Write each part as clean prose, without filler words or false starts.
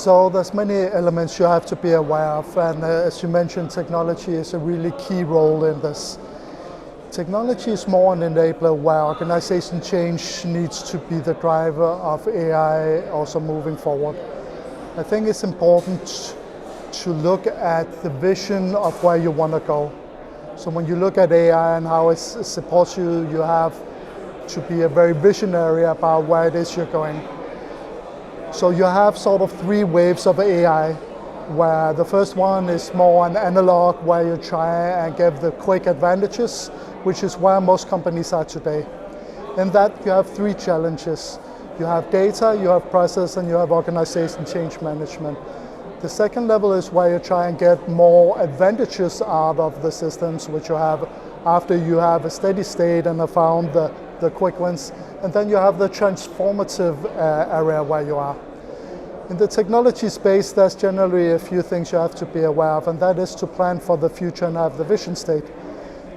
So there's many elements you have to be aware of, and as you mentioned, technology is a really key role in this. Technology is more an enabler where organization change needs to be the driver of AI also moving forward. I think it's important to look at the vision of where you want to go. So when you look at AI and how it supports you, you have to be a very visionary about where it is you're going. So you have sort of three waves of AI, where the first one is more an analog, where you try and give the quick advantages, which is where most companies are today. In that you have three challenges. You have data, you have process, and you have organization change management. The second level is where you try and get more advantages out of the systems which you have after you have a steady state and have found the quick wins. And then you have the transformative area where you are. In the technology space, there's generally a few things you have to be aware of, and that is to plan for the future and have the vision state.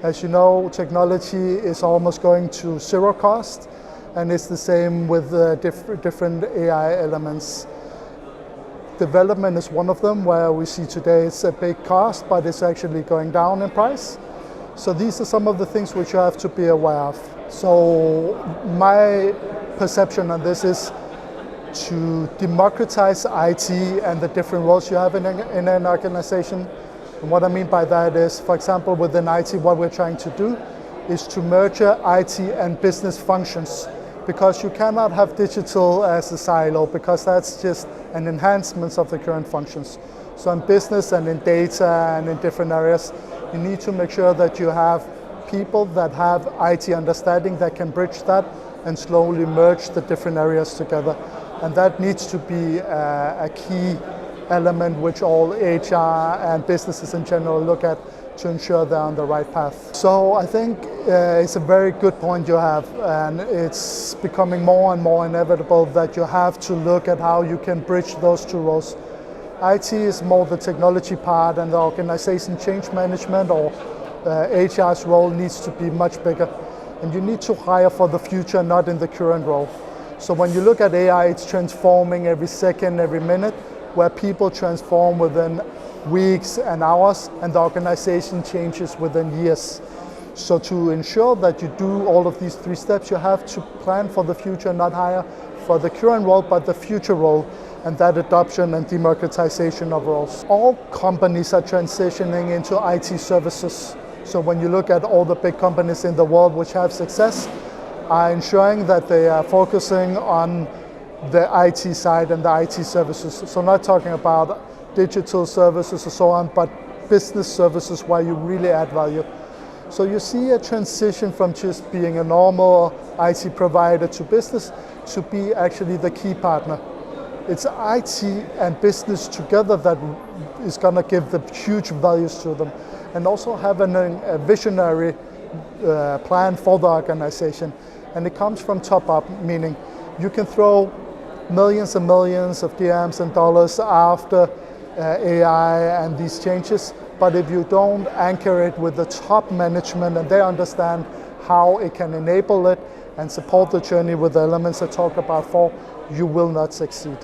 As you know, technology is almost going to zero cost, and it's the same with different AI elements. Development is one of them, where we see today it's a big cost, but it's actually going down in price. So these are some of the things which you have to be aware of. So my perception on this is to democratize IT and the different roles you have in an organization. And what I mean by that is, for example, within IT, what we're trying to do is to merge IT and business functions, because you cannot have digital as a silo, because that's just an enhancement of the current functions. So in business and in data and in different areas, you need to make sure that you have people that have IT understanding that can bridge that and slowly merge the different areas together. And that needs to be a key element which all HR and businesses in general look at to ensure they're on the right path. So I think it's a very good point you have, and it's becoming more and more inevitable that you have to look at how you can bridge those two roles. IT is more the technology part, and the organization change management or HR's role needs to be much bigger. And you need to hire for the future, not in the current role. So when you look at AI, it's transforming every second, every minute, where people transform within weeks and hours, and the organization changes within years. So to ensure that you do all of these three steps, you have to plan for the future, not hire for the current role, but the future role, and that adoption and democratization of roles. All companies are transitioning into IT services. So when you look at all the big companies in the world which have success, are ensuring that they are focusing on the IT side and the IT services. So not talking about digital services or so on, but business services where you really add value. So you see a transition from just being a normal IT provider to business to be actually the key partner. It's IT and business together that is going to give the huge values to them, and also having a visionary plan for the organization. And it comes from top up, meaning you can throw millions and millions of dirhams and dollars after AI and these changes, but if you don't anchor it with the top management and they understand how it can enable it and support the journey with the elements I talked about, you will not succeed.